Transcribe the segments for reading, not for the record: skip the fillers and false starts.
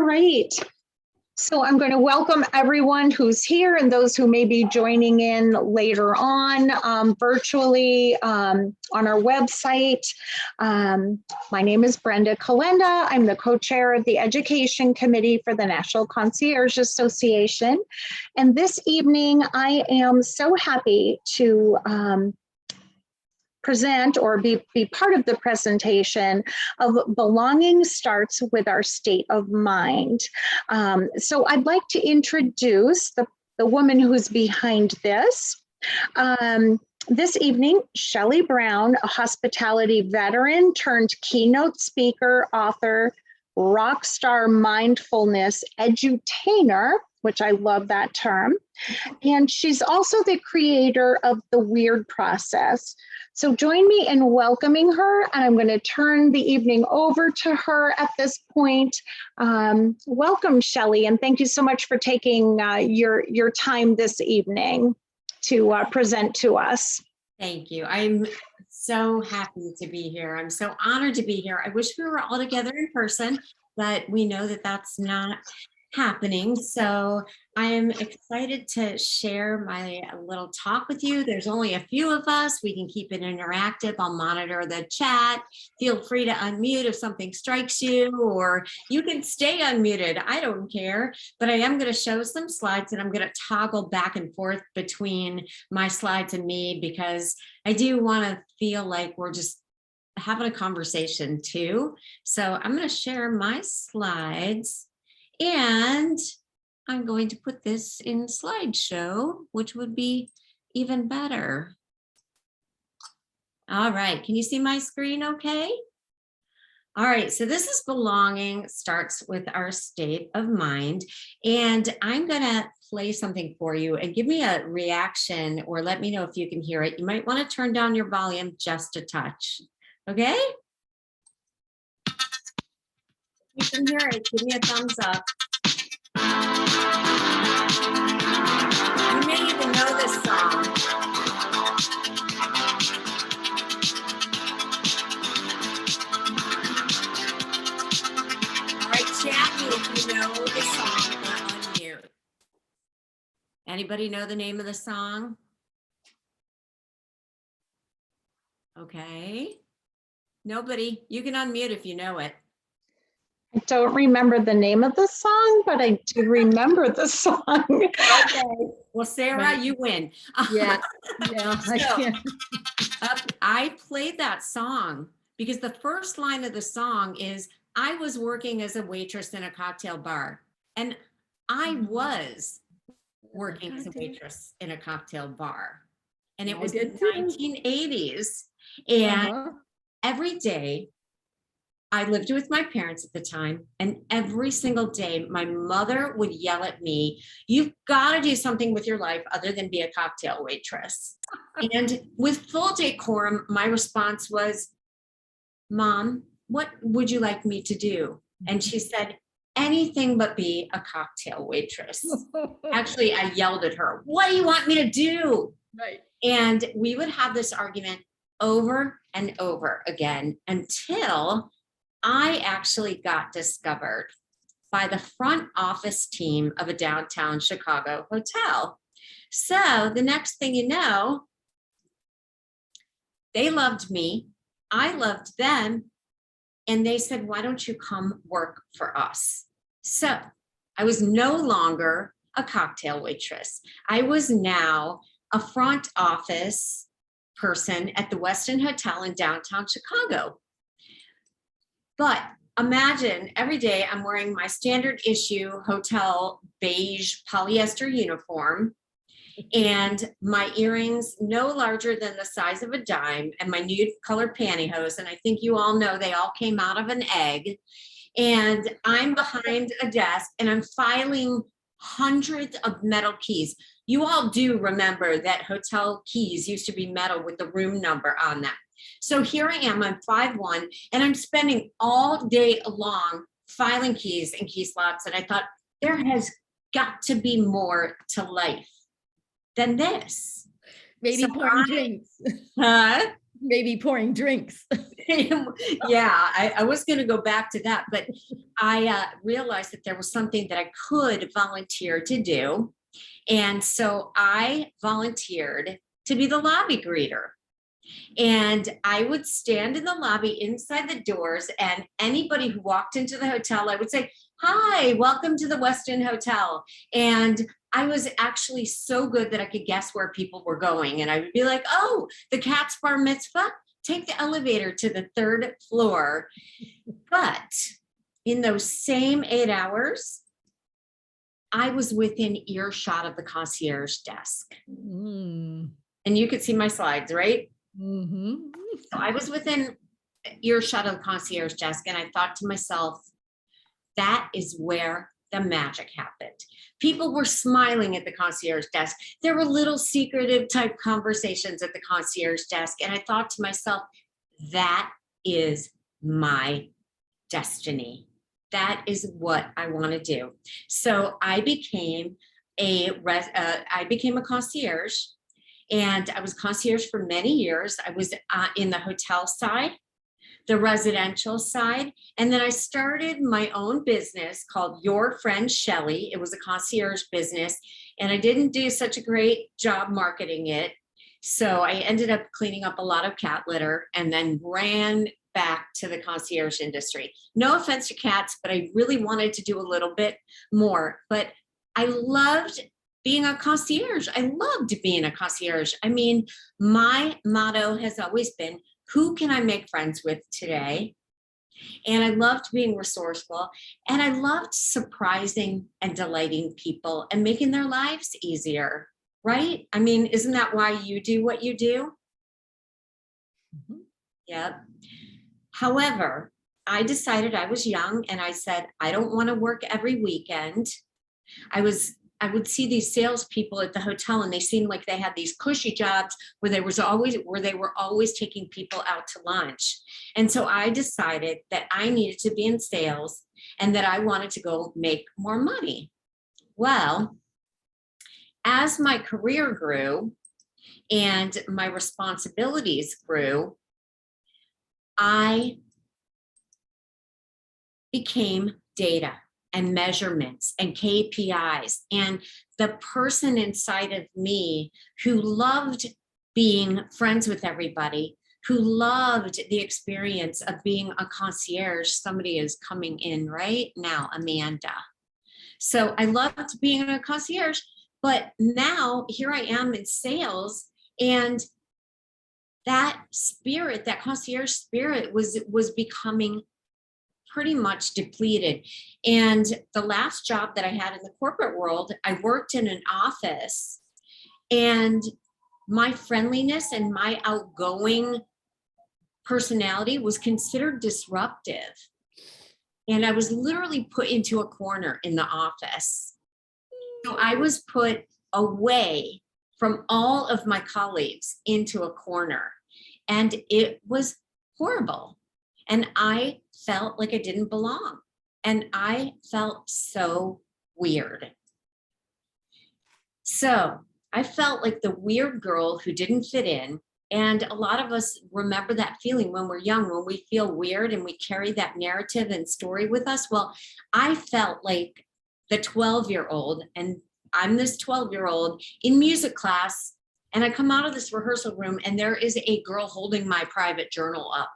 right. So I'm going to welcome everyone who's here and those who may be joining in later on virtually on our website. My name is Brenda Kalenda. I'm the co-chair of the Education Committee for the National Concierge Association. And this evening, I am so happy to present or be part of the presentation of Belonging Starts with Our State of Mind. So I'd like to introduce the woman who's behind this. This evening, Shelly Brown, a hospitality veteran turned keynote speaker, author, rock star mindfulness edutainer, which I love that term. And she's also the creator of The Weird Process. So join me in welcoming her, and I'm going to turn the evening over to her at this point. Welcome, Shelly, and thank you so much for taking your time this evening to present to us. Thank you. I'm so happy to be here. I'm so honored to be here. I wish we were all together in person, but we know that that's not happening. So I am excited to share my little talk with you. There's only a few of us. We can keep it interactive. I'll monitor the chat. Feel free to unmute if something strikes you, or you can stay unmuted. I don't care, but I am going to show some slides and I'm going to toggle back and forth between my slides and me because I do want to feel like we're just having a conversation too. So I'm going to share my slides. And I'm going to put this in slideshow, which would be even better. All right, can you see my screen okay? All right, so this is Belonging Starts with Our State of Mind. And I'm gonna play something for you and give me a reaction or let me know if you can hear it. You might wanna turn down your volume just a touch, okay? If you can hear it, give me a thumbs up. You may even know this song. All right, chat me if you know the song or unmute. Anybody know the name of the song? Okay. Nobody. You can unmute if you know it. I don't remember the name of the song, but I do remember the song. Okay. Well, Sarah, right. You win. Yeah. Yeah. So, I played that song because the first line of the song is, I was working as a waitress in a cocktail bar. And I was working as a waitress in a cocktail bar. And it was the 1980s. And every day, I lived with my parents at the time, and every single day my mother would yell at me, you've got to do something with your life other than be a cocktail waitress. And with full decorum, my response was, Mom, what would you like me to do? And she said, anything but be a cocktail waitress. Actually, I yelled at her, what do you want me to do? Right. And we would have this argument over and over again until I actually got discovered by the front office team of a downtown Chicago hotel. So the next thing you know, they loved me, I loved them, and they said, why don't you come work for us? So I was no longer a cocktail waitress. I was now a front office person at the Westin Hotel in downtown Chicago. But imagine every day I'm wearing my standard issue hotel beige polyester uniform and my earrings no larger than the size of a dime and my nude colored pantyhose. And I think you all know they all came out of an egg. And I'm behind a desk and I'm filing hundreds of metal keys. You all do remember that hotel keys used to be metal with the room number on them. So here I am, I'm 5'1", and I'm spending all day long filing keys and key slots. And I thought, there has got to be more to life than this. Maybe pouring drinks. Huh? Maybe pouring drinks. Yeah, I was going to go back to that, but I realized that there was something that I could volunteer to do. And so I volunteered to be the lobby greeter. And I would stand in the lobby inside the doors, and anybody who walked into the hotel, I would say, "Hi, welcome to the Westin Hotel." And I was actually so good that I could guess where people were going. And I would be like, "Oh, the cat's bar mitzvah, take the elevator to the 3rd floor." But in those same 8 hours, I was within earshot of the concierge desk. Mm. And you could see my slides, right? Mm-hmm. So I was within earshot of the concierge desk, and I thought to myself, that is where the magic happened. People were smiling at the concierge desk. There were little secretive type conversations at the concierge desk. And I thought to myself, that is my destiny. That is what I want to do. So I became a concierge, and I was concierge for many years. I was in the hotel side, the residential side, and then I started my own business called Your Friend Shelly. It was a concierge business, and I didn't do such a great job marketing it. So I ended up cleaning up a lot of cat litter and then ran back to the concierge industry. No offense to cats, but I really wanted to do a little bit more. But I loved being a concierge. I loved being a concierge. I mean, my motto has always been, who can I make friends with today? And I loved being resourceful, and I loved surprising and delighting people and making their lives easier, right? I mean, isn't that why you do what you do? Mhm. Yep. However, I decided, I was young, and I said, I don't want to work every weekend. I would see these salespeople at the hotel, and they seemed like they had these cushy jobs where they were always taking people out to lunch. And so I decided that I needed to be in sales and that I wanted to go make more money. Well, as my career grew and my responsibilities grew, I became data and measurements and KPIs. And the person inside of me who loved being friends with everybody, who loved the experience of being a concierge. Somebody is coming in right now, Amanda. So I loved being a concierge, but now here I am in sales, and that spirit, that concierge spirit was becoming pretty much depleted. And the last job that I had in the corporate world, I worked in an office, and my friendliness and my outgoing personality was considered disruptive. And I was literally put into a corner in the office. So I was put away from all of my colleagues into a corner, and it was horrible. And I felt like I didn't belong. And I felt so weird. So I felt like the weird girl who didn't fit in. And a lot of us remember that feeling when we're young, when we feel weird and we carry that narrative and story with us. Well, I felt like the 12-year-old, and I'm this 12-year-old in music class. And I come out of this rehearsal room, and there is a girl holding my private journal up.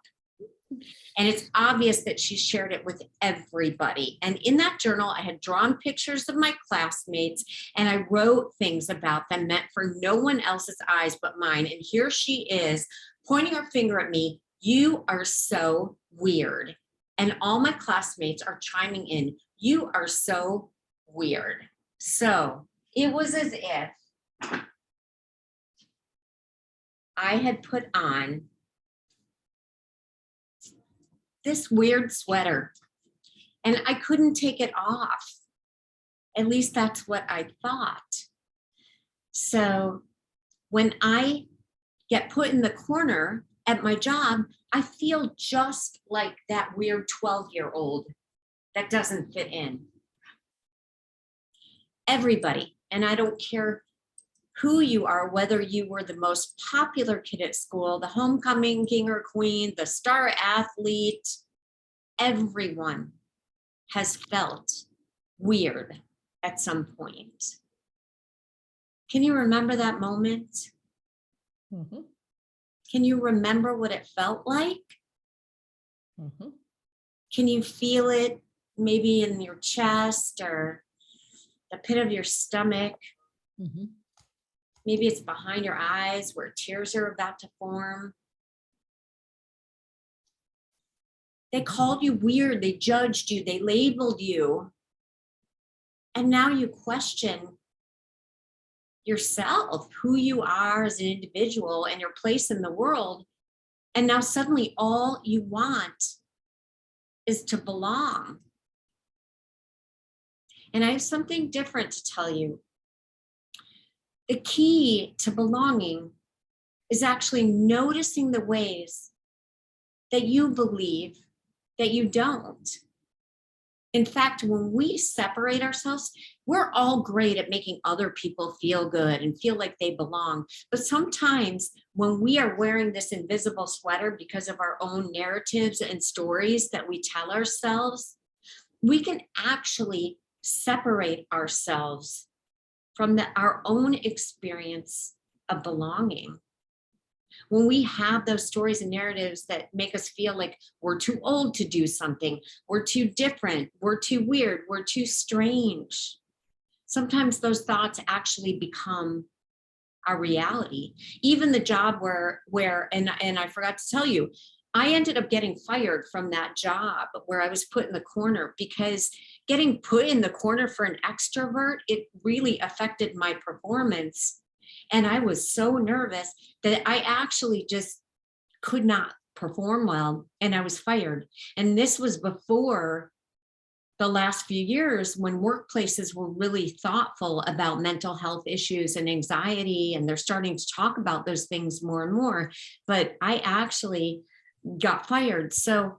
And it's obvious that she shared it with everybody. And in that journal, I had drawn pictures of my classmates, and I wrote things about them meant for no one else's eyes but mine. And here she is pointing her finger at me. You are so weird. And all my classmates are chiming in. You are so weird. So it was as if I had put on this weird sweater, and I couldn't take it off. At least that's what I thought. So when I get put in the corner at my job, I feel just like that weird 12-year-old that doesn't fit in. Everybody, and I don't care who you are, whether you were the most popular kid at school, the homecoming king or queen, the star athlete, everyone has felt weird at some point. Can you remember that moment? Mhm. Can you remember what it felt like? Mhm. Can you feel it maybe in your chest or the pit of your stomach? Mhm. Maybe it's behind your eyes where tears are about to form. They called you weird, they judged you, they labeled you. And now you question yourself, who you are as an individual and your place in the world. And now suddenly all you want is to belong. And I have something different to tell you. The key to belonging is actually noticing the ways that you believe that you don't. In fact, when we separate ourselves, we're all great at making other people feel good and feel like they belong. But sometimes when we are wearing this invisible sweater because of our own narratives and stories that we tell ourselves, we can actually separate ourselves from our own experience of belonging. When we have those stories and narratives that make us feel like we're too old to do something, we're too different, we're too weird, we're too strange, sometimes those thoughts actually become our reality. Even the job where and I forgot to tell you, I ended up getting fired from that job where I was put in the corner, because getting put in the corner for an extrovert, it really affected my performance. And I was so nervous that I actually just could not perform well, and I was fired. And this was before the last few years when workplaces were really thoughtful about mental health issues and anxiety, and they're starting to talk about those things more and more. But I actually got fired. So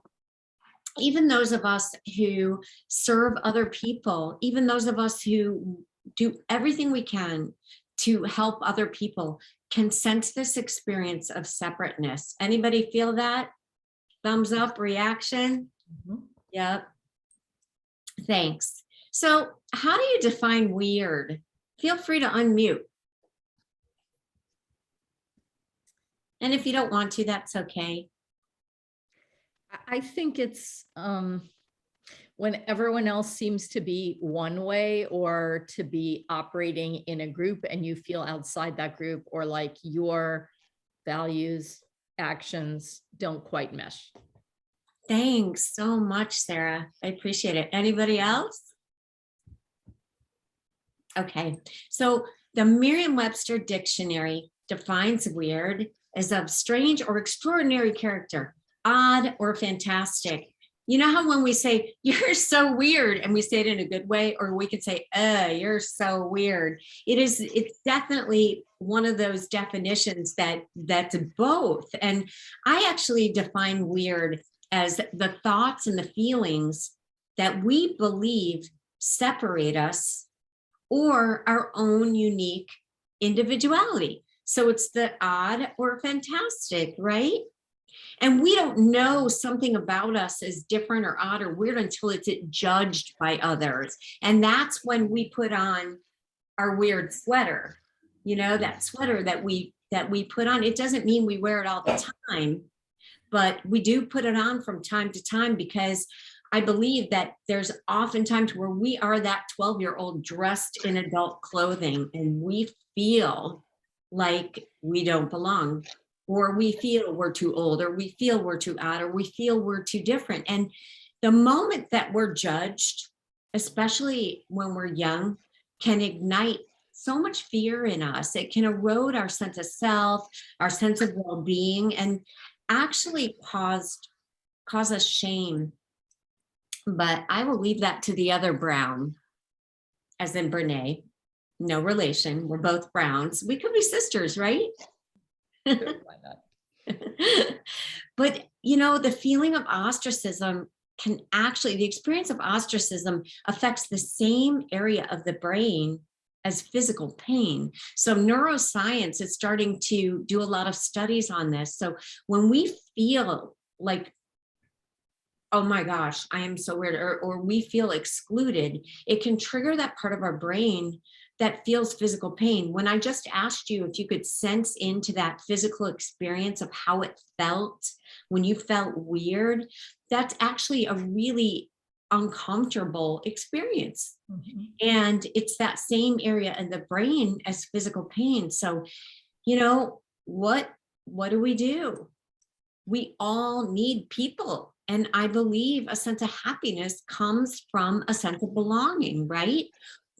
even those of us who serve other people, even those of us who do everything we can to help other people, can sense this experience of separateness. Anybody feel that? Thumbs up, reaction? Mhm. Yep. Thanks. So how do you define weird? Feel free to unmute. And if you don't want to, that's okay. I think it's when everyone else seems to be one way or to be operating in a group and you feel outside that group, or like your values, actions don't quite mesh. Thanks so much, Sarah. I appreciate it. Anybody else? Okay, so the Merriam-Webster dictionary defines weird as of strange or extraordinary character, odd or fantastic. You know how when we say, you're so weird, and we say it in a good way, or we could say, you're so weird. It's definitely one of those definitions that's both. And I actually define weird as the thoughts and the feelings that we believe separate us or our own unique individuality. So it's the odd or fantastic, right? And we don't know something about us as different or odd or weird until it's judged by others. And that's when we put on our weird sweater, that sweater that we put on. It doesn't mean we wear it all the time, but we do put it on from time to time, because I believe that there's often times where we are that 12-year-old dressed in adult clothing and we feel like we don't belong, or we feel we're too old, or we feel we're too odd, or we feel we're too different. And the moment that we're judged, especially when we're young, can ignite so much fear in us. It can erode our sense of self, our sense of well-being, and actually cause us shame. But I will leave that to the other Brown, as in Brene. No relation. We're both Browns. We could be sisters, right? Why not? But, the feeling of ostracism the experience of ostracism affects the same area of the brain as physical pain. So neuroscience is starting to do a lot of studies on this. So when we feel like, oh my gosh, I am so weird, or we feel excluded, it can trigger that part of our brain that feels physical pain. When I just asked you if you could sense into that physical experience of how it felt when you felt weird, that's actually a really uncomfortable experience. Mhm. And it's that same area in the brain as physical pain. So, you know, what do? We all need people. And I believe a sense of happiness comes from a sense of belonging, right?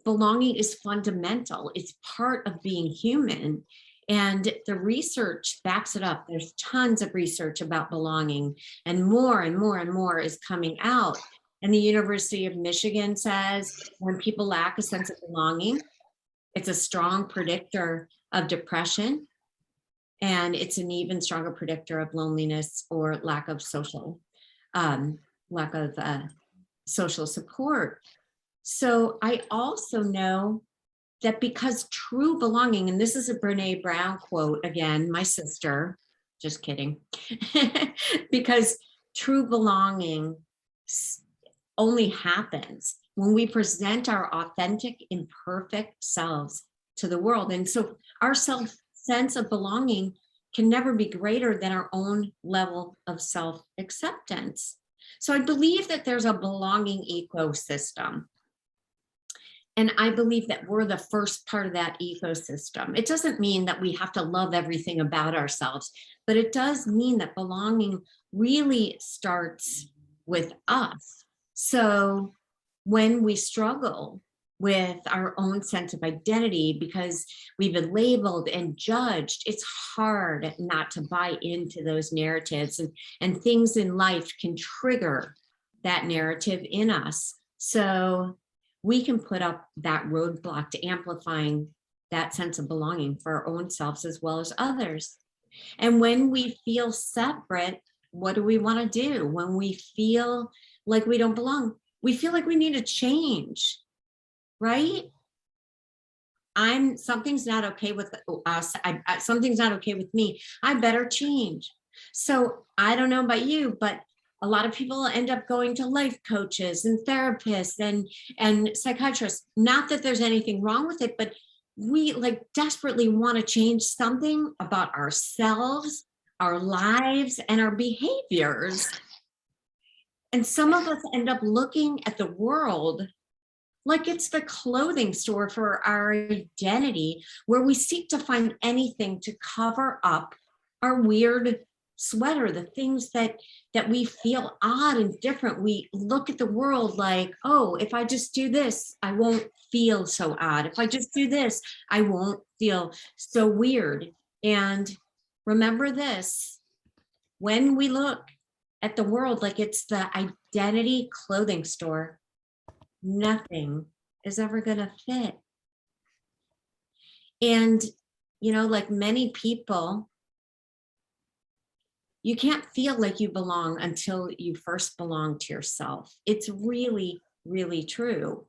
Belonging is fundamental. It's part of being human. And the research backs it up. There's tons of research about belonging, and more and more and more is coming out. And the University of Michigan says when people lack a sense of belonging, it's a strong predictor of depression, and it's an even stronger predictor of loneliness or lack of social um, social support. So I also know that because true belonging, and this is a Brene Brown quote again, my sister, just kidding, because true belonging only happens when we present our authentic, imperfect selves to the world. And so our sense of belonging can never be greater than our own level of self-acceptance. So I believe that there's a belonging ecosystem. And I believe that we're the first part of that ecosystem. It doesn't mean that we have to love everything about ourselves, but it does mean that belonging really starts with us. So when we struggle with our own sense of identity because we've been labeled and judged, it's hard not to buy into those narratives, and things in life can trigger that narrative in us. So we can put up that roadblock to amplifying that sense of belonging for our own selves as well as others. And when we feel separate, what do we want to do? When we feel like we don't belong, we feel like we need to change, right? Something's not okay with us. Something's not okay with me. I better change. So I don't know about you, but a lot of people end up going to life coaches and therapists and psychiatrists. Not that there's anything wrong with it, but we like desperately want to change something about ourselves, our lives, and our behaviors. And some of us end up looking at the world like it's the clothing store for our identity, where we seek to find anything to cover up our weird sweater, the things that we feel odd and different. We look at the world like, oh, if I just do this, I won't feel so odd. If I just do this, I won't feel so weird. And remember this, when we look at the world like it's the identity clothing store, nothing is ever going to fit. And, you know, like many people, you can't feel like you belong until you first belong to yourself. It's really, really true.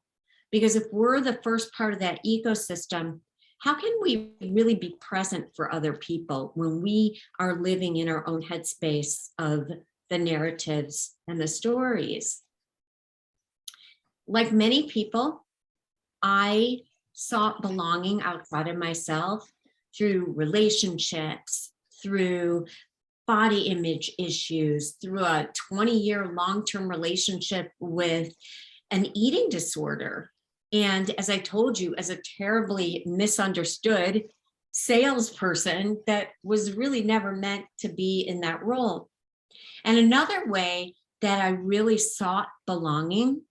Because if we're the first part of that ecosystem, how can we really be present for other people when we are living in our own headspace of the narratives and the stories? Like many people, I sought belonging outside of myself through relationships, through body image issues, through a 20-year long-term relationship with an eating disorder. And as I told you, as a terribly misunderstood salesperson that was really never meant to be in that role. And another way that I really sought belonging,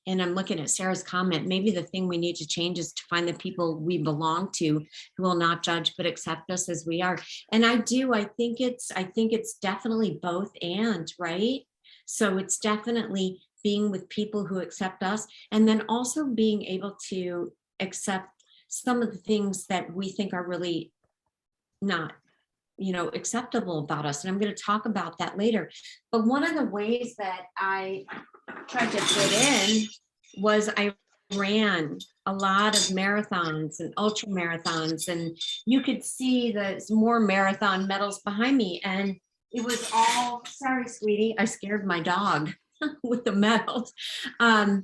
and I'm looking at Sarah's comment, maybe the thing we need to change is to find the people we belong to who will not judge but accept us as we are. And I think it's definitely both and, right? So it's definitely being with people who accept us, and then also being able to accept some of the things that we think are really not, you know, acceptable about us. And I'm going to talk about that later. But one of the ways that I tried to fit in was I ran a lot of marathons and ultra marathons, and you could see the more marathon medals behind me. And it was all, sorry, sweetie, I scared my dog with the medals. I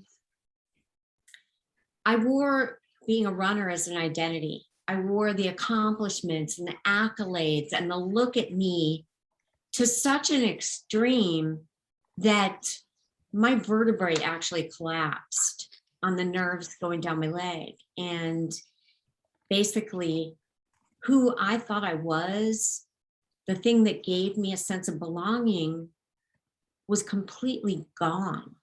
wore being a runner as an identity. I wore the accomplishments and the accolades and the look at me to such an extreme that my vertebrae actually collapsed on the nerves going down my leg. And basically, who I thought I was, the thing that gave me a sense of belonging, was completely gone.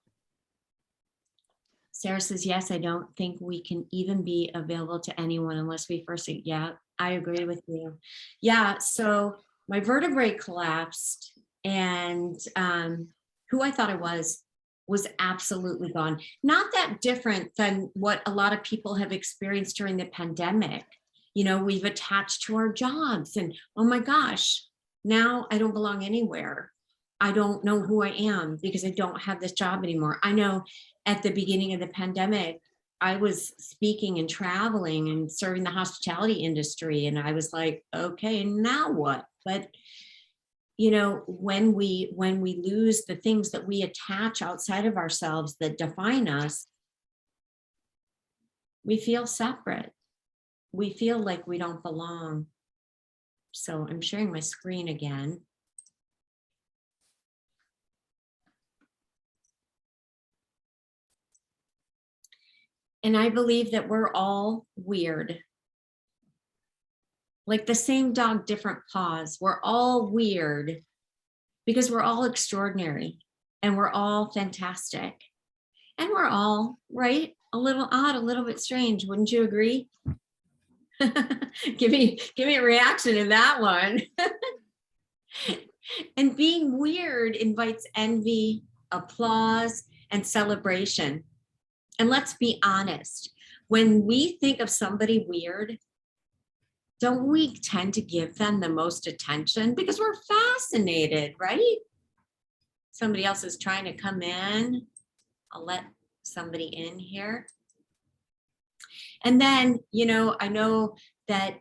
Sarah says, yes, I don't think we can even be available to anyone unless we first say, yeah, I agree with you. Yeah, so my vertebrae collapsed, and who I thought I was absolutely gone. Not that different than what a lot of people have experienced during the pandemic. You know, we've attached to our jobs and, oh my gosh, now I don't belong anywhere. I don't know who I am because I don't have this job anymore. I know at the beginning of the pandemic, I was speaking and traveling and serving the hospitality industry. And I was like, okay, now what? But you know, when we lose the things that we attach outside of ourselves that define us, we feel separate. We feel like we don't belong. So I'm sharing my screen again. And I believe that we're all weird. Like the same dog, different paws. We're all weird because we're all extraordinary and we're all fantastic. And we're all, right, a little odd, a little bit strange. Wouldn't you agree? give me a reaction to that one. And being weird invites envy, applause, and celebration. And let's be honest, when we think of somebody weird, don't we tend to give them the most attention because we're fascinated, right? Somebody else is trying to come in. I'll let somebody in here. And then, you know, I know that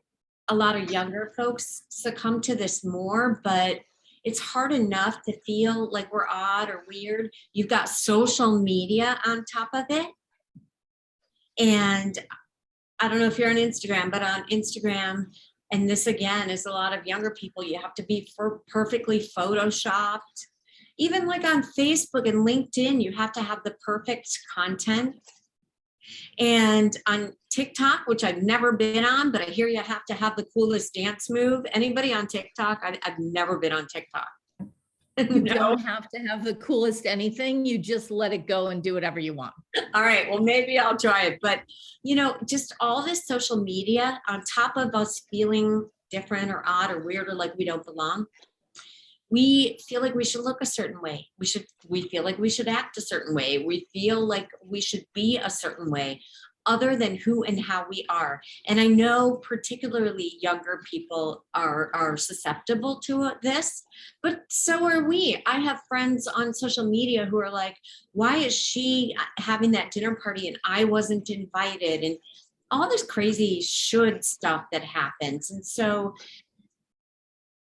a lot of younger folks succumb to this more, but it's hard enough to feel like we're odd or weird. You've got social media on top of it. And I don't know if you're on Instagram, but on Instagram, and this again is a lot of younger people, you have to be perfectly photoshopped. Even like on Facebook and LinkedIn, you have to have the perfect content. And on TikTok, which I've never been on, but I hear you have to have the coolest dance move. Anybody on TikTok? I've never been on TikTok. You don't have to have the coolest anything. You just let it go and do whatever you want. All right, well, maybe I'll try it. But, you know, just all this social media on top of us feeling different or odd or weird or like we don't belong, we feel like we should look a certain way. We feel like we should act a certain way. We feel like we should be a certain way other than who and how we are. And I know particularly younger people are susceptible to this, but so are we. I have friends on social media who are like, why is she having that dinner party and I wasn't invited? And all this crazy should stuff that happens. And so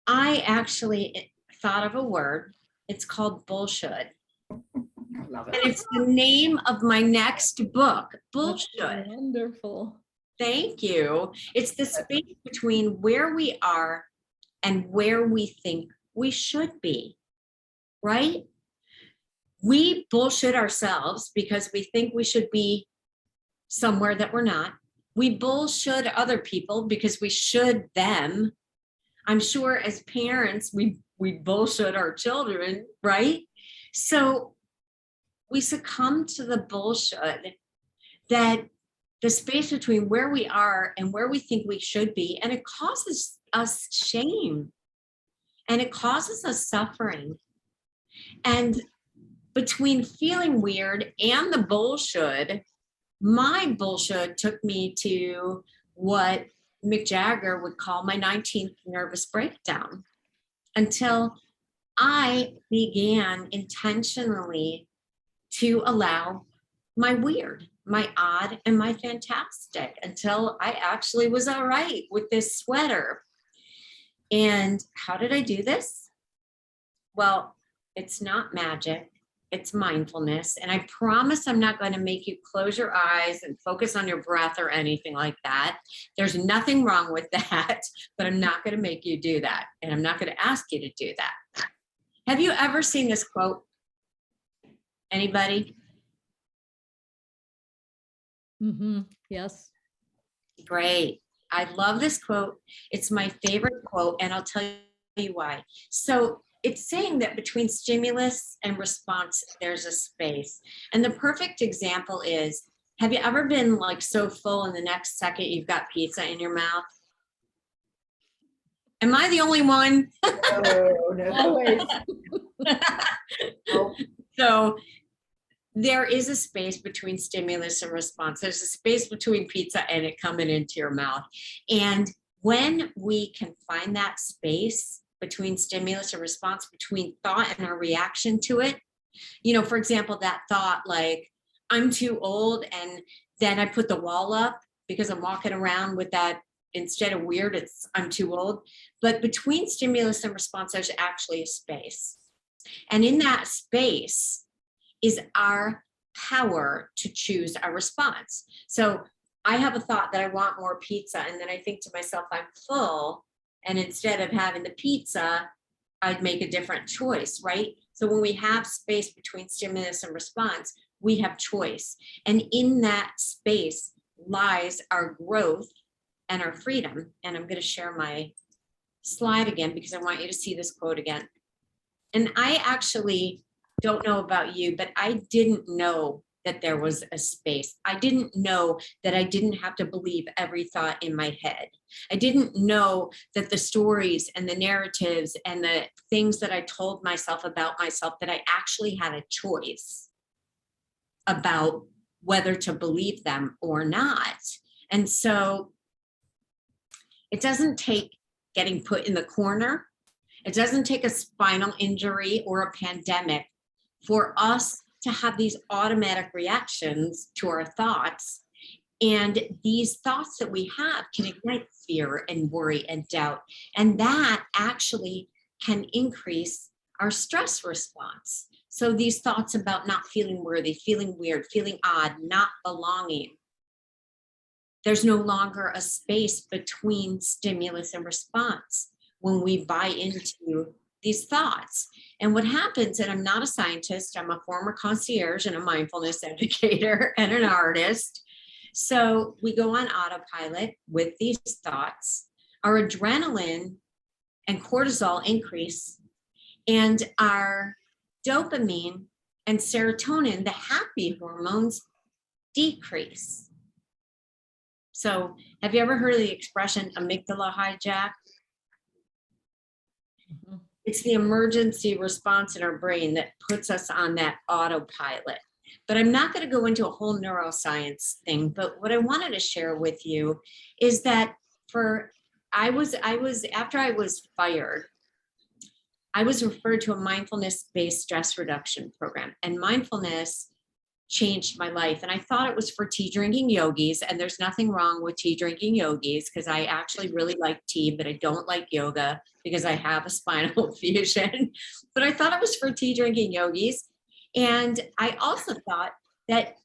I actually thought of a word. It's called bullshit. Love And it's the name of my next book, Bullshit. That's wonderful. Thank you. It's the space between where we are and where we think we should be, right? We bullshit ourselves because we think we should be somewhere that we're not. We bullshit other people because we should them. I'm sure as parents, we bullshit our children, right? So we succumb to the bullshit that the space between where we are and where we think we should be, and it causes us shame and it causes us suffering. And between feeling weird and the bullshit, my bullshit took me to what Mick Jagger would call my 19th nervous breakdown, until I began intentionally to allow my weird, my odd, and my fantastic until I actually was all right with this sweater. And how did I do this? Well, it's not magic. It's mindfulness. And I promise I'm not going to make you close your eyes and focus on your breath or anything like that. There's nothing wrong with that, but I'm not going to make you do that. And I'm not going to ask you to do that. Have you ever seen this quote? Anybody? Yes. Great. I love this quote. It's my favorite quote, and I'll tell you why. So it's saying that between stimulus and response, there's a space. And the perfect example is, have you ever been like so full and the next second you've got pizza in your mouth? Am I the only one? No. Always. So there is a space between stimulus and response. There's a space between pizza and it coming into your mouth. And when we can find that space between stimulus and response, between thought and our reaction to it, you know, for example, that thought like, I'm too old, and then I put the wall up because I'm walking around with that, instead of weird, it's I'm too old. But between stimulus and response, there's actually a space. And in that space is our power to choose our response. So I have a thought that I want more pizza, and then I think to myself, I'm full. And instead of having the pizza, I'd make a different choice, right? So when we have space between stimulus and response, we have choice. And in that space lies our growth and our freedom. And I'm going to share my slide again because I want you to see this quote again. And I actually don't know about you, but I didn't know that there was a space. I didn't know that I didn't have to believe every thought in my head. I didn't know that the stories and the narratives and the things that I told myself about myself, that I actually had a choice about whether to believe them or not. And so it doesn't take getting put in the corner. It doesn't take a spinal injury or a pandemic for us to have these automatic reactions to our thoughts. And these thoughts that we have can ignite fear and worry and doubt. And that actually can increase our stress response. So these thoughts about not feeling worthy, feeling weird, feeling odd, not belonging, there's no longer a space between stimulus and response when we buy into these thoughts. And what happens, and I'm not a scientist, I'm a former concierge and a mindfulness educator and an artist. So we go on autopilot with these thoughts. Our adrenaline and cortisol increase, and our dopamine and serotonin, the happy hormones, decrease. So have you ever heard of the expression amygdala hijack? It's the emergency response in our brain that puts us on that autopilot. But I'm not going to go into a whole neuroscience thing, but what I wanted to share with you is that after I was fired, I was referred to a mindfulness-based stress reduction program, and mindfulness changed my life. And I thought it was for tea drinking yogis, and there's nothing wrong with tea drinking yogis because I actually really like tea, but I don't like yoga because I have a spinal fusion. But I thought it was for tea drinking yogis. And I also thought that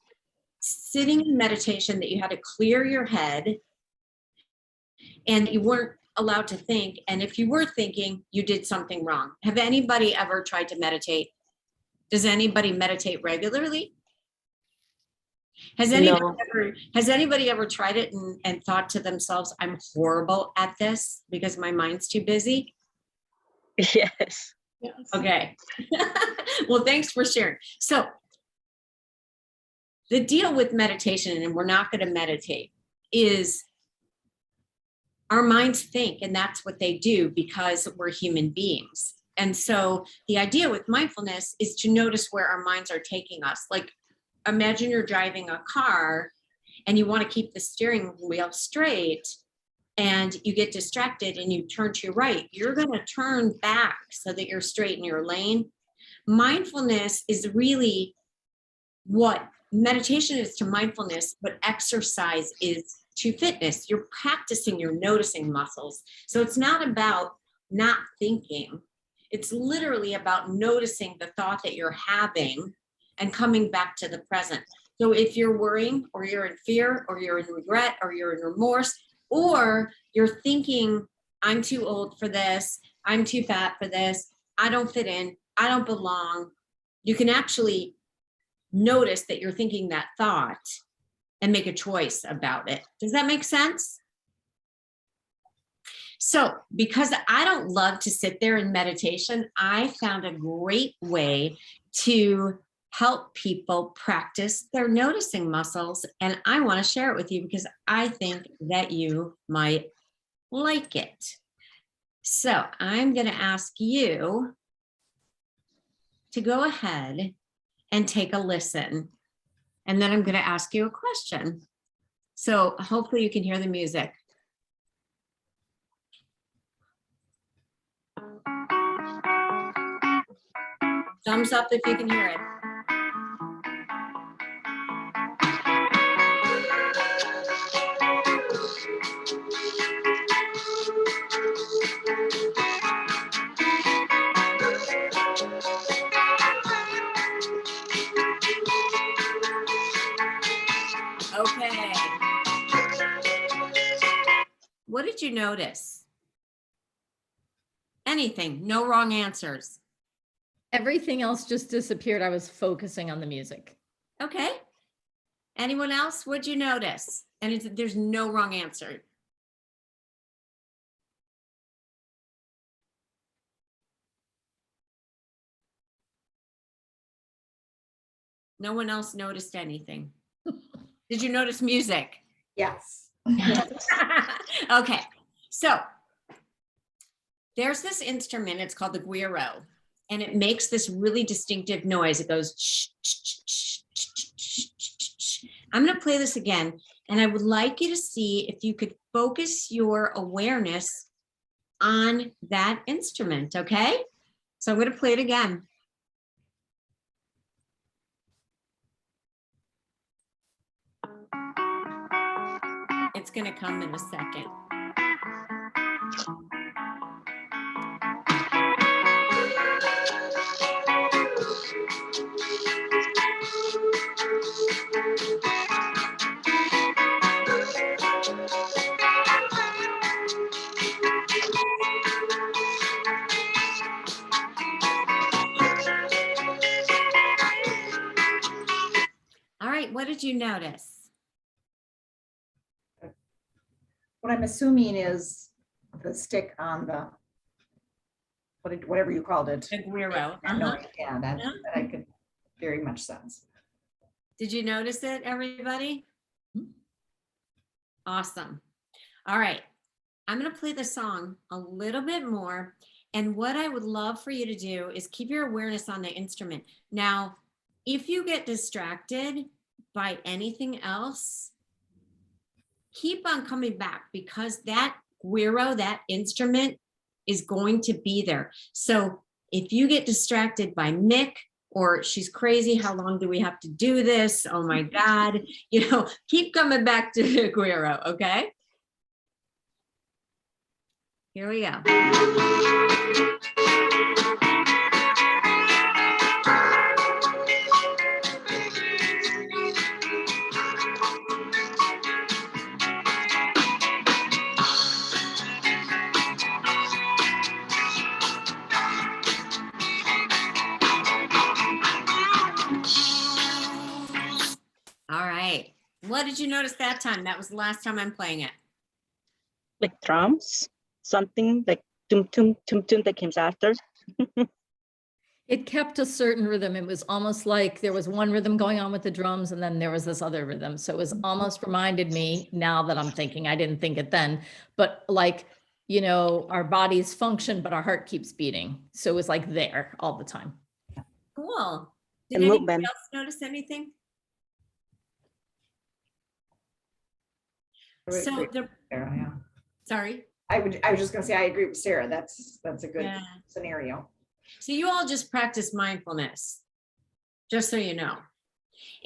sitting in meditation, that you had to clear your head and you weren't allowed to think. And if you were thinking, you did something wrong. Have anybody ever tried to meditate? Does anybody meditate regularly? Has anybody ever tried it and thought to themselves, I'm horrible at this because my mind's too busy? Yes. Okay. Well, thanks for sharing. So the deal with meditation, and we're not going to meditate, is our minds think, and that's what they do because we're human beings. And so the idea with mindfulness is to notice where our minds are taking us. Like, imagine you're driving a car and you want to keep the steering wheel straight and you get distracted and you turn to your right. You're going to turn back so that you're straight in your lane. Mindfulness is really what meditation is to mindfulness, but exercise is to fitness. You're practicing your noticing muscles. So it's not about not thinking. It's literally about noticing the thought that you're having and coming back to the present. So if you're worrying, or you're in fear, or you're in regret, or you're in remorse, or you're thinking, I'm too old for this, I'm too fat for this, I don't fit in, I don't belong, you can actually notice that you're thinking that thought and make a choice about it. Does that make sense? So because I don't love to sit there in meditation, I found a great way to help people practice their noticing muscles. And I want to share it with you because I think that you might like it. So I'm going to ask you to go ahead and take a listen. And then I'm going to ask you a question. So hopefully you can hear the music. Thumbs up if you can hear it. Okay. What did you notice? Anything, no wrong answers. Everything else just disappeared. I was focusing on the music. Okay. Anyone else? What'd you notice? And there's no wrong answer. No one else noticed anything. Did you notice music? Yes. Okay, so there's this instrument, it's called the guiro, and it makes this really distinctive noise. It goes, shh, shh, shh, shh, shh, shh, shh. I'm gonna play this again, and I would like you to see if you could focus your awareness on that instrument, okay? So I'm gonna play it again. It's gonna come in a second. All right, what did you notice? What I'm assuming is the stick on the, whatever you called it. The guiro. That noise, yeah, that Yeah. I could very much sense. Did you notice it, everybody? Awesome. All right. I'm going to play the song a little bit more. And what I would love for you to do is keep your awareness on the instrument. Now, if you get distracted by anything else, keep on coming back, because that guiro, that instrument, is going to be there. So if you get distracted by Mick, or she's crazy, how long do we have to do this? Oh my God, you know, keep coming back to the guiro, okay? Here we go. All right. What did you notice that time? That was the last time I'm playing it. Like drums, something like tum tum tum tum that comes after. It kept a certain rhythm. It was almost like there was one rhythm going on with the drums, and then there was this other rhythm. So it was almost reminded me, now that I'm thinking, I didn't think it then, but like, you know, our bodies function, but our heart keeps beating. So it was like there all the time. Cool. Did And anybody movement. else notice anything? So the, Sarah, yeah. sorry. I was just gonna say, I agree with Sarah. That's a good Yeah. scenario. So you all just practice mindfulness, just so you know.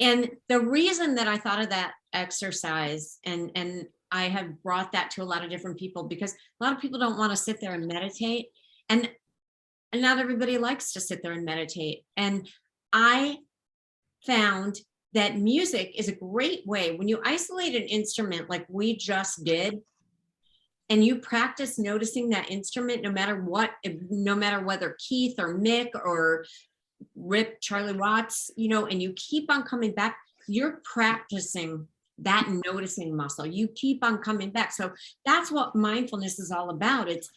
And the reason that I thought of that exercise, and I have brought that to a lot of different people, because a lot of people don't want to sit there and meditate, and not everybody likes to sit there and meditate. And I found that music is a great way when you isolate an instrument like we just did, and you practice noticing that instrument, no matter what, no matter whether Keith or Mick or Rip Charlie Watts, you know, and you keep on coming back, you're practicing that noticing muscle. You keep on coming back. So that's what mindfulness is all about. It's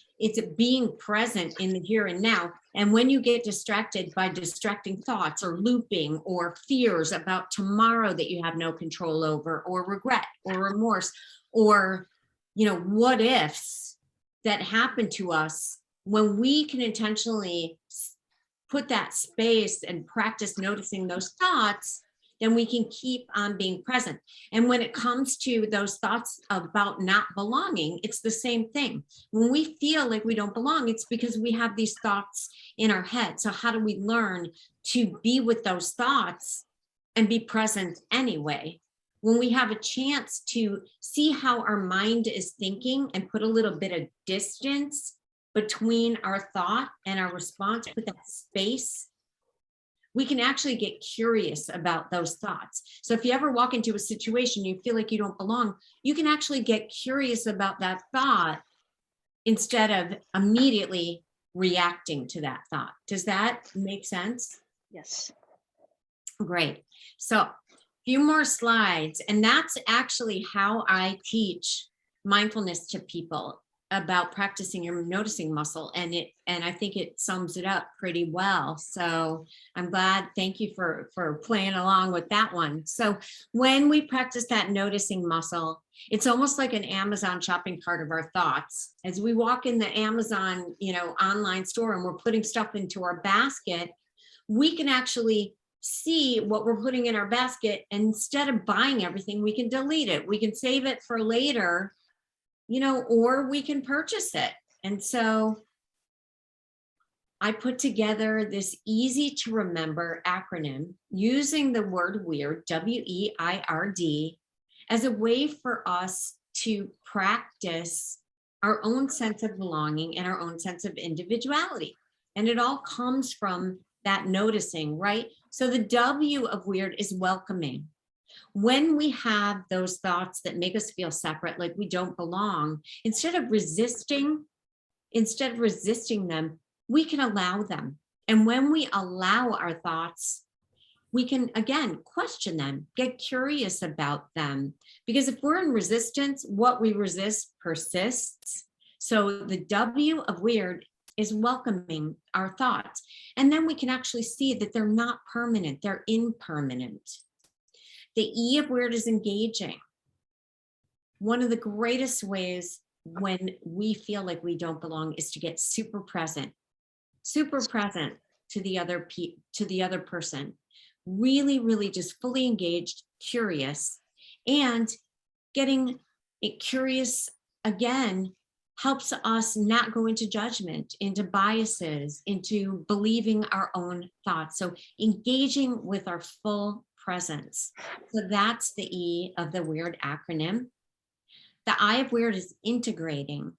being present in the here and now. And when you get distracted by distracting thoughts or looping or fears about tomorrow that you have no control over, or regret or remorse, or, you know, what ifs that happen to us, when we can intentionally put that space and practice noticing those thoughts, then we can keep on being present. And when it comes to those thoughts about not belonging, it's the same thing. When we feel like we don't belong, it's because we have these thoughts in our head. So how do we learn to be with those thoughts and be present anyway? When we have a chance to see how our mind is thinking and put a little bit of distance between our thought and our response, put that space, we can actually get curious about those thoughts. So if you ever walk into a situation, you feel like you don't belong, you can actually get curious about that thought instead of immediately reacting to that thought. Does that make sense? Yes. Great. So a few more slides, and that's actually how I teach mindfulness to people, about practicing your noticing muscle, and I think it sums it up pretty well. So I'm glad, thank you for playing along with that one. So when we practice that noticing muscle, it's almost like an Amazon shopping cart of our thoughts. As we walk in the Amazon, you know, online store, and we're putting stuff into our basket, we can actually see what we're putting in our basket, and instead of buying everything, we can delete it. We can save it for later, you know, or we can purchase it. And so I put together this easy to remember acronym using the word weird, W-E-I-R-D, as a way for us to practice our own sense of belonging and our own sense of individuality. And it all comes from that noticing, right? So the W of weird is welcoming. When we have those thoughts that make us feel separate, like we don't belong, instead of resisting them, we can allow them. And when we allow our thoughts, we can, again, question them, get curious about them. Because if we're in resistance, what we resist persists. So the W of weird is welcoming our thoughts. And then we can actually see that they're not permanent, they're impermanent. The E of weird is engaging. One of the greatest ways when we feel like we don't belong is to get super present to the other person. Really, really just fully engaged, curious, and getting it curious again helps us not go into judgment, into biases, into believing our own thoughts. So engaging with our full presence. So that's the E of the weird acronym. The I of weird is integrating.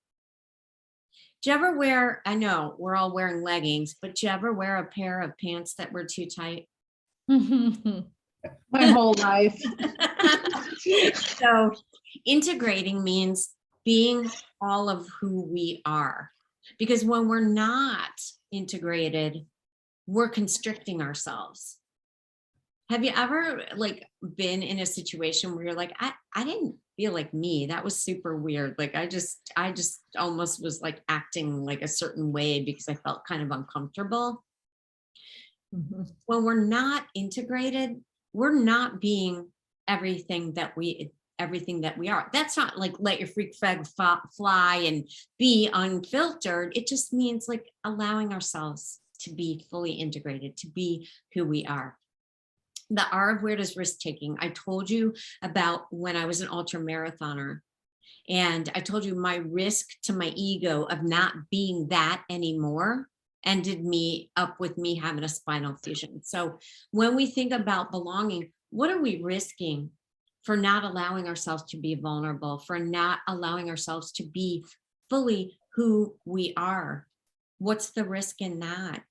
Do you ever wear, I know we're all wearing leggings, but do you ever wear a pair of pants that were too tight? My whole life. So integrating means being all of who we are. Because when we're not integrated, we're constricting ourselves. Have you ever like been in a situation where you're like, I didn't feel like me. That was super weird. Like I just almost was like acting like a certain way because I felt kind of uncomfortable. Mhm. When we're not integrated, we're not being everything that we are. That's not like let your freak flag fly and be unfiltered. It just means like allowing ourselves to be fully integrated, to be who we are. The R of weird is risk taking. I told you about when I was an ultra marathoner, and I told you my risk to my ego of not being that anymore ended me up with me having a spinal fusion. So when we think about belonging, what are we risking for not allowing ourselves to be vulnerable, for not allowing ourselves to be fully who we are? What's the risk in that?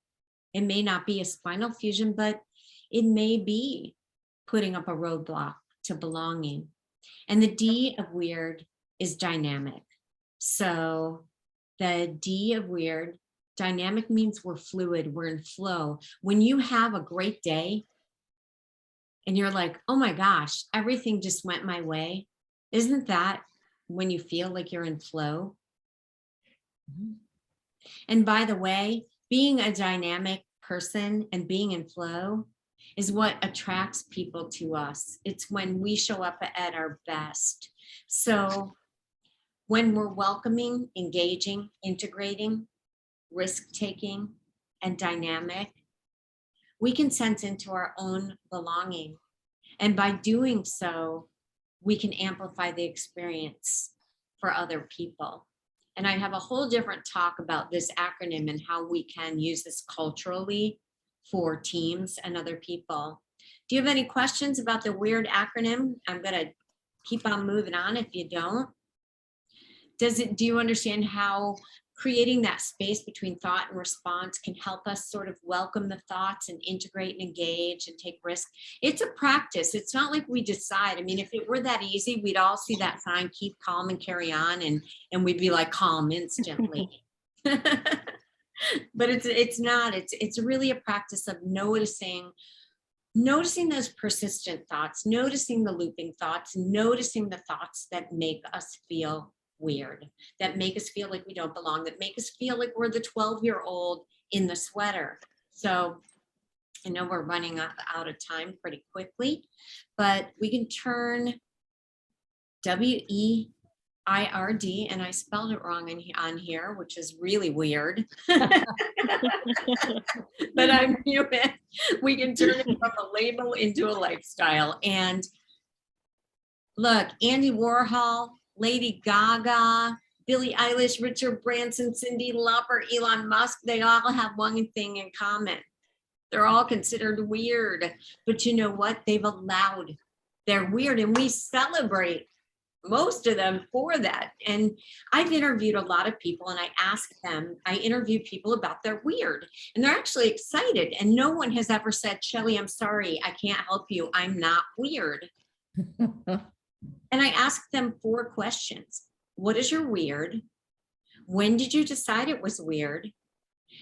It may not be a spinal fusion, but it may be putting up a roadblock to belonging. And the D of weird is dynamic. So the D of weird, dynamic means we're fluid, we're in flow. When you have a great day and you're like, oh my gosh, everything just went my way, isn't that when you feel like you're in flow? And by the way, being a dynamic person and being in flow is what attracts people to us. It's when we show up at our best. So when we're welcoming, engaging, integrating, risk-taking, and dynamic, we can sense into our own belonging. And by doing so, we can amplify the experience for other people. And I have a whole different talk about this acronym and how we can use this culturally for teams and other people. Do you have any questions about the weird acronym? I'm gonna keep on moving on if you don't. Do you understand how creating that space between thought and response can help us sort of welcome the thoughts and integrate and engage and take risk? It's a practice. It's not like we decide. I mean, if it were that easy, we'd all see that sign, keep calm and carry on, and we'd be like calm instantly. But it's not. It's really a practice of noticing those persistent thoughts, noticing the looping thoughts, noticing the thoughts that make us feel weird, that make us feel like we don't belong, that make us feel like we're the 12-year-old in the sweater. So I know we're running out of time pretty quickly, but we can turn WEIRD, and I spelled it wrong on here, which is really weird. But I'm human. We can turn it from a label into a lifestyle. And look, Andy Warhol, Lady Gaga, Billie Eilish, Richard Branson, Cyndi Lauper, Elon Musk, they all have one thing in common. They're all considered weird, but you know what? They've allowed, they're weird, and we celebrate most of them for that. And I've interviewed a lot of people, and I interview people about their weird, and they're actually excited. And no one has ever said, Shelly, I'm sorry, I can't help you. I'm not weird. And I ask them 4 questions. What is your weird? When did you decide it was weird?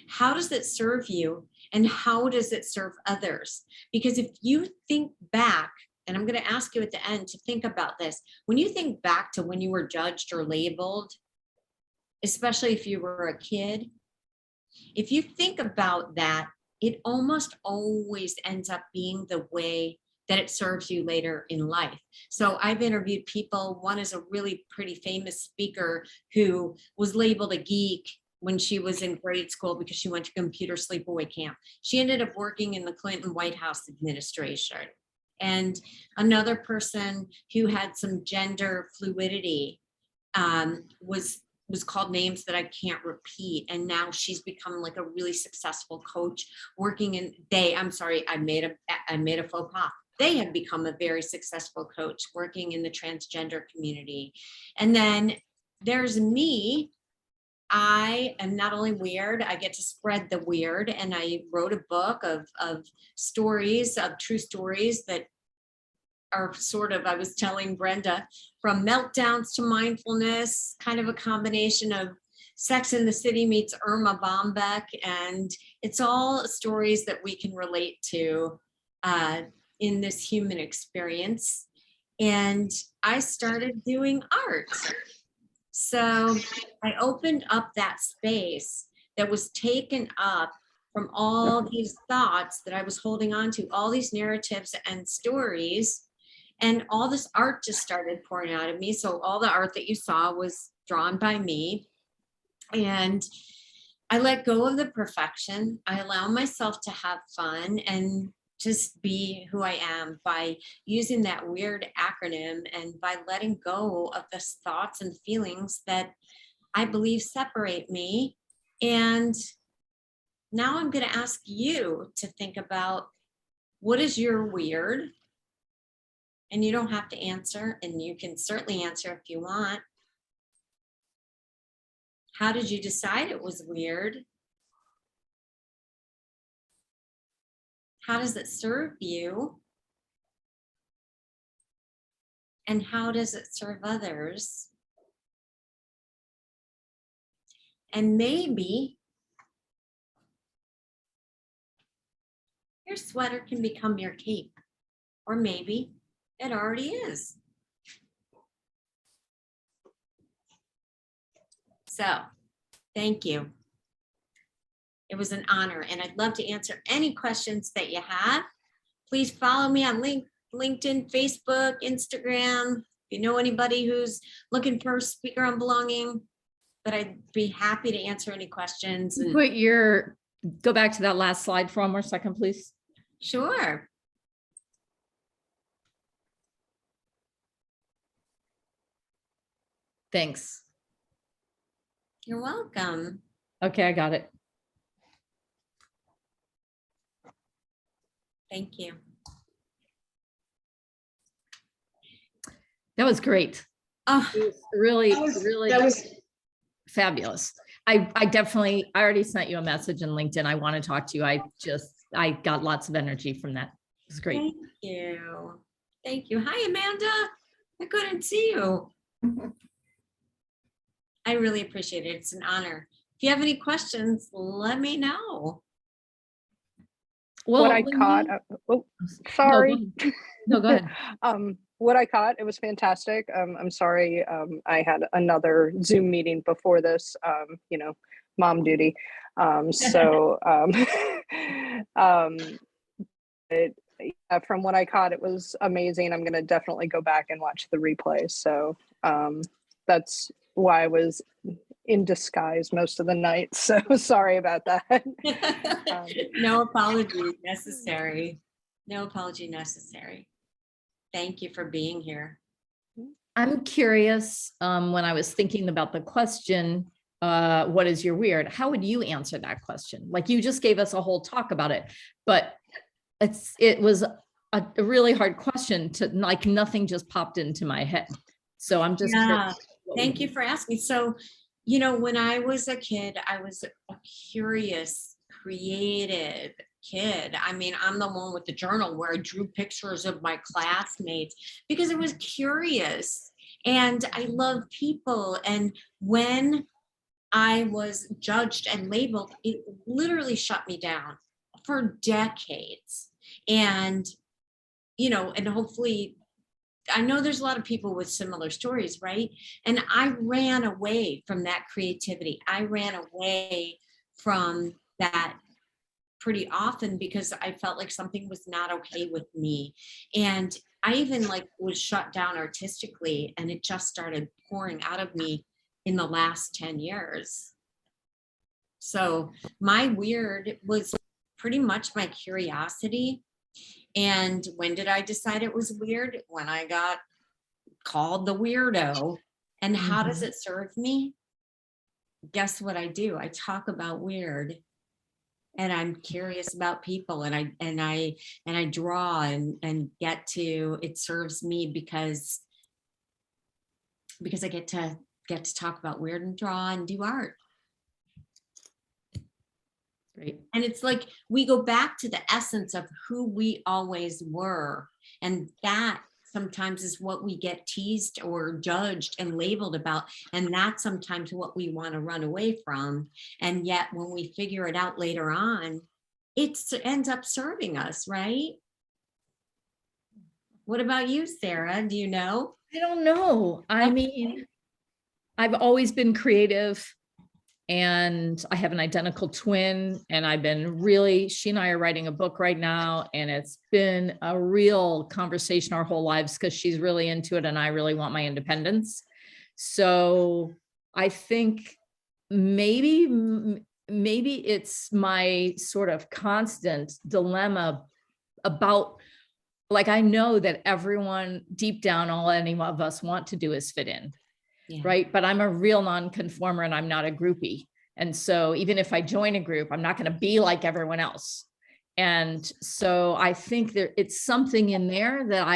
How does it serve you? And how does it serve others? Because if you think back, and I'm going to ask you at the end to think about this, when you think back to when you were judged or labeled, especially if you were a kid, if you think about that, it almost always ends up being the way that it serves you later in life. So I've interviewed people. One is a really pretty famous speaker who was labeled a geek when she was in grade school because she went to computer sleepaway camp. She ended up working in the Clinton White House administration. And another person who had some gender fluidity was called names that I can't repeat. And now she's become like a really successful coach working in, I made a faux pas. They have become a very successful coach working in the transgender community. And then there's me. I am not only weird, I get to spread the weird. And I wrote a book of stories, of true stories that are sort of, I was telling Brenda, from meltdowns to mindfulness, kind of a combination of Sex in the City meets Irma Bombeck. And it's all stories that we can relate to in this human experience. And I started doing art. So I opened up that space that was taken up from all these thoughts that I was holding on to, all these narratives and stories, and all this art just started pouring out of me. So all the art that you saw was drawn by me. And I let go of the perfection. I allow myself to have fun and just be who I am by using that weird acronym and by letting go of the thoughts and feelings that I believe separate me. And now I'm going to ask you to think about, what is your weird? And you don't have to answer, and you can certainly answer if you want. How did you decide it was weird? How does it serve you? And how does it serve others? And maybe your sweater can become your cape, or maybe it already is. So, thank you. It was an honor, and I'd love to answer any questions that you have. Please follow me on LinkedIn, Facebook, Instagram. If you know anybody who's looking for a speaker on belonging, but I'd be happy to answer any questions. And Go back to that last slide for one more second, please. sure. Thanks. You're welcome. Okay, I got it. Thank you. That was great. Oh, It was really, that was fabulous. I already sent you a message in LinkedIn. I want to talk to you. I got lots of energy from that. It was great. thank you. Thank you. Hi, Amanda. I couldn't see you. I really appreciate it. It's an honor. If you have any questions, let me know. Well, what I when caught, you- sorry. No, go ahead. What I caught, it was fantastic. I'm sorry, I had another Zoom meeting before this, mom duty. From what I caught, it was amazing. I'm going to definitely go back and watch the replay. So that's why I was in disguise most of the night. So sorry about that. No apology necessary. No apology necessary. Thank you for being here. I'm curious, when I was thinking about the question, what is your weird? How would you answer that question? Like, you just gave us a whole talk about it, but it was a really hard question to, like, nothing just popped into my head. So I'm just Yeah. curious. Thank you for asking. So, when I was a kid, I was a curious, creative kid. I mean, I'm the one with the journal where I drew pictures of my classmates because I was curious and I love people. And when I was judged and labeled, it literally shut me down for decades. And, and hopefully, I know there's a lot of people with similar stories, right? And I ran away from that creativity. I ran away from that pretty often because I felt like something was not okay with me. And I even was shut down artistically, and it just started pouring out of me in the last 10 years. So my weird was pretty much my curiosity. And when did I decide it was weird? When I got called the weirdo. And how does it serve me? Guess what I do? I talk about weird, and I'm curious about people, and I draw and get to, it serves me because I get to talk about weird and draw and do art. Great. And it's like we go back to the essence of who we always were. And that sometimes is what we get teased or judged and labeled about. And that's sometimes what we want to run away from. And yet when we figure it out later on, it ends up serving us, right? What about you, Sarah? Do you know? I don't know. I mean, I've always been creative, and I have an identical twin, and she and I are writing a book right now, and it's been a real conversation our whole lives because she's really into it and I really want my independence. So I think maybe it's my sort of constant dilemma about, like, I know that everyone deep down, all any of us want to do is fit in. Yeah. Right. But I'm a real non-conformer and I'm not a groupie. And so even if I join a group, I'm not going to be like everyone else. And so I think it's something in there that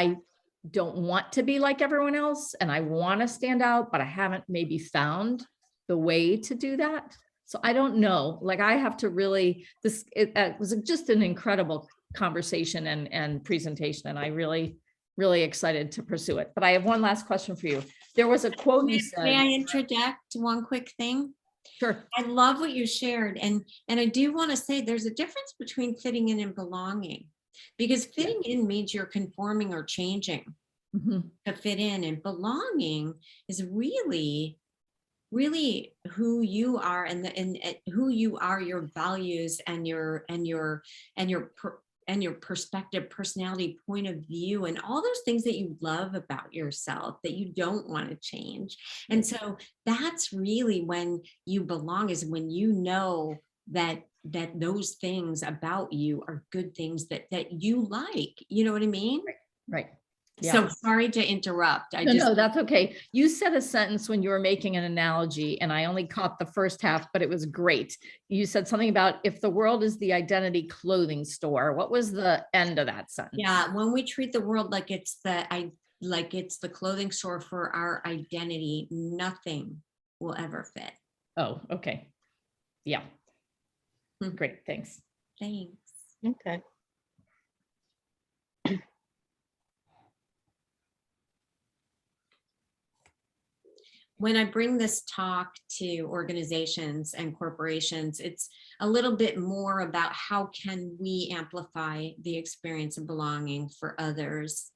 don't want to be like everyone else and I want to stand out, but I haven't maybe found the way to do that. So I don't know, like I have to really, it was just an incredible conversation and presentation, and I really excited to pursue it. But I have one last question for you. There was a quote you May I said. interject one quick thing? Sure. I love what you shared. And I do want to say there's a difference between fitting in and belonging, because fitting in means you're conforming or changing Mhm. to fit in, and belonging is really who you are, and who you are, your values and your perspective, personality, point of view, and all those things that you love about yourself that you don't want to change. And so that's really when you belong, is when you know that those things about you are good things that you like, you know what I mean? Right. So sorry to interrupt. No, that's okay. You said a sentence when you were making an analogy, and I only caught the first half, but it was great. You said something about if the world is the identity clothing store. What was the end of that sentence? Yeah, when we treat the world like it's the clothing store for our identity, nothing will ever fit. Oh, okay. Yeah. Great, thanks. Thanks. Okay. When I bring this talk to organizations and corporations, it's a little bit more about how can we amplify the experience of belonging for others.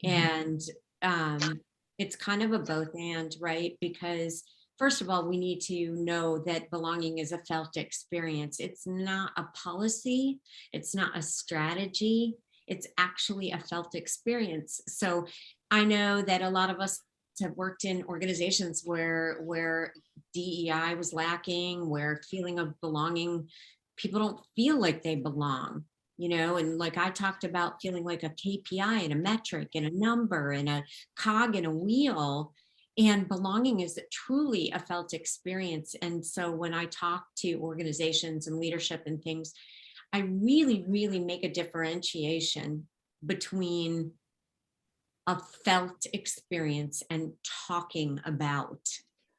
And it's kind of a both and, right? Because first of all, we need to know that belonging is a felt experience. It's not a policy. It's not a strategy. It's actually a felt experience. So I know that a lot of us have worked in organizations where DEI was lacking, where feeling of belonging, people don't feel like they belong, you know, and like I talked about feeling like a KPI and a metric and a number and a cog in a wheel. And belonging is truly a felt experience. And so when I talk to organizations and leadership and things, I really make a differentiation between a felt experience and talking about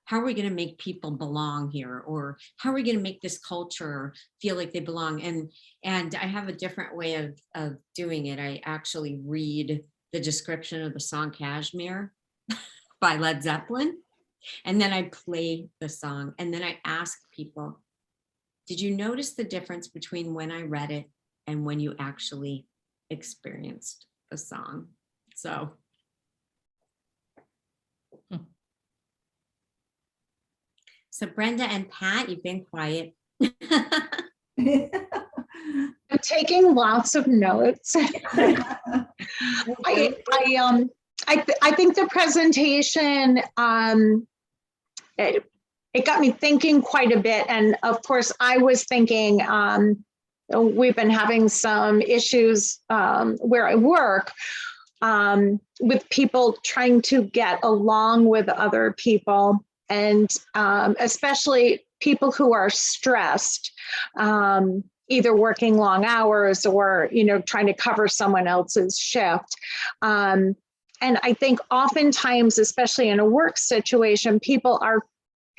how are we going to make people belong here, or how are we going to make this culture feel like they belong. And I have a different way of doing it. I actually read the description of the song Kashmir by Led Zeppelin, and then I play the song, and then I ask people, did you notice the difference between when I read it and when you actually experienced the song? So. So Brenda and Pat, you've been quiet. I'm taking lots of notes. I think the presentation, it got me thinking quite a bit. And of course, I was thinking, we've been having some issues where I work with people trying to get along with other people, and especially people who are stressed, either working long hours or, you know, trying to cover someone else's shift. And I think oftentimes, especially in a work situation, people are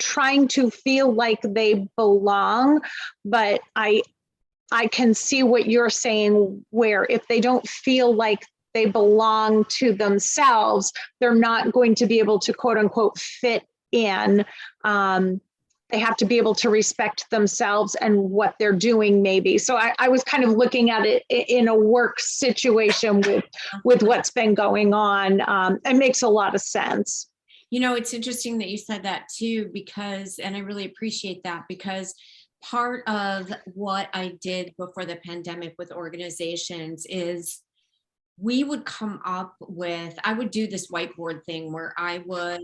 trying to feel like they belong, but I can see what you're saying, where if they don't feel like they belong to themselves, they're not going to be able to quote unquote fit in. They have to be able to respect themselves and what they're doing maybe. So I was kind of looking at it in a work situation with what's been going on. It makes a lot of sense. You know, it's interesting that you said that too, because, and I really appreciate that, because part of what I did before the pandemic with organizations is we would come up with, I would do this whiteboard thing where I would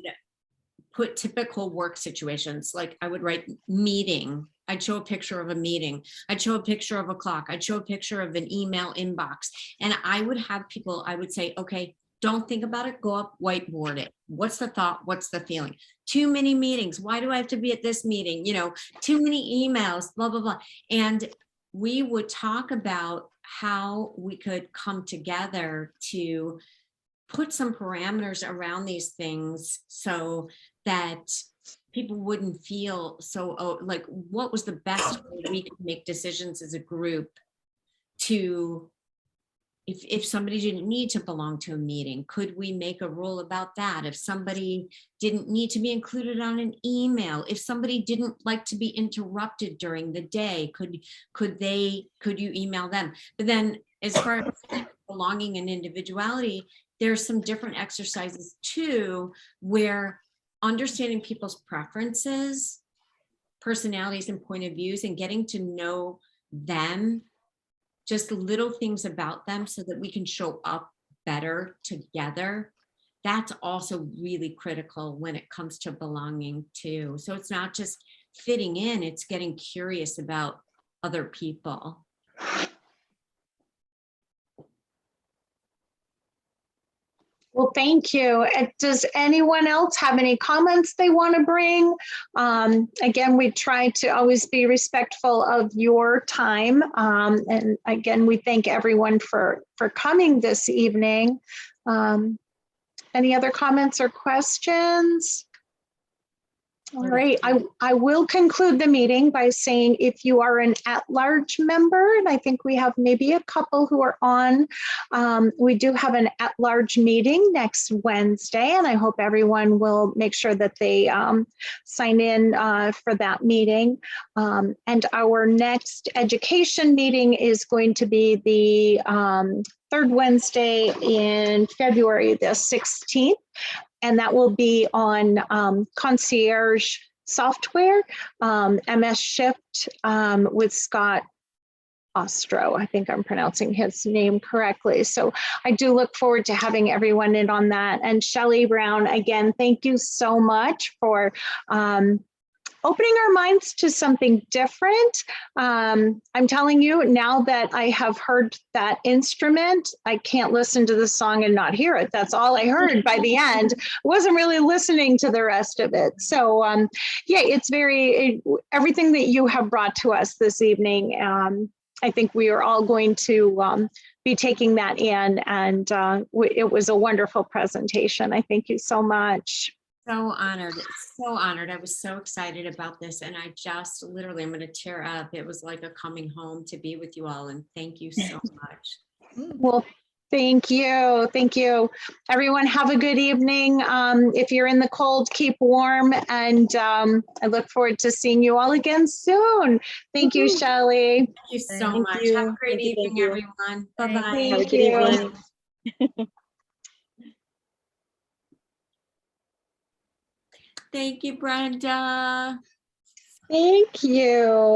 put typical work situations, like I would write meeting, I'd show a picture of a meeting, I'd show a picture of a clock, I'd show a picture of an email inbox, and I would have people, I would say, okay, don't think about it, go up, whiteboard it. What's the thought? What's the feeling? Too many meetings. Why do I have to be at this meeting? You know, too many emails, blah, blah, blah. And we would talk about how we could come together to put some parameters around these things so that people wouldn't feel so, oh, like, what was the best way we could make decisions as a group to, if somebody didn't need to belong to a meeting, could we make a rule about that? If somebody didn't need to be included on an email, if somebody didn't like to be interrupted during the day, could you email them? But then as far as belonging and individuality, there's some different exercises too, where understanding people's preferences, personalities, and point of views, and getting to know them, just little things about them so that we can show up better together. That's also really critical when it comes to belonging too. So it's not just fitting in, it's getting curious about other people. Well, thank you. Does anyone else have any comments they want to bring? Again, we try to always be respectful of your time. And again, we thank everyone for coming this evening. Any other comments or questions? All right, I will conclude the meeting by saying if you are an at-large member, and I think we have maybe a couple who are on, we do have an at-large meeting next Wednesday, and I hope everyone will make sure that they sign in for that meeting. And our next education meeting is going to be the third Wednesday in February, the 16th. And that will be on concierge software, MS Shift with Scott Ostro. I think I'm pronouncing his name correctly. So I do look forward to having everyone in on that. And Shelly Brown, again, thank you so much for opening our minds to something different. I'm telling you, now that I have heard that instrument, I can't listen to the song and not hear it. That's all I heard by the end. Wasn't really listening to the rest of it. So yeah, it's everything that you have brought to us this evening. I think we are all going to be taking that in, and it was a wonderful presentation. I thank you so much. So honored, so honored. I was so excited about this, and I just literally, I'm going to tear up. It was like a coming home to be with you all, and thank you so much. Well, thank you. Thank you. Everyone have a good evening. If you're in the cold, keep warm, and I look forward to seeing you all again soon. Thank you, Shelly. Thank you so Thank much. you. Have a great Thank you, evening, thank you. everyone. Bye-bye. Thank Have a good you. evening. Thank you, Brenda. Thank you.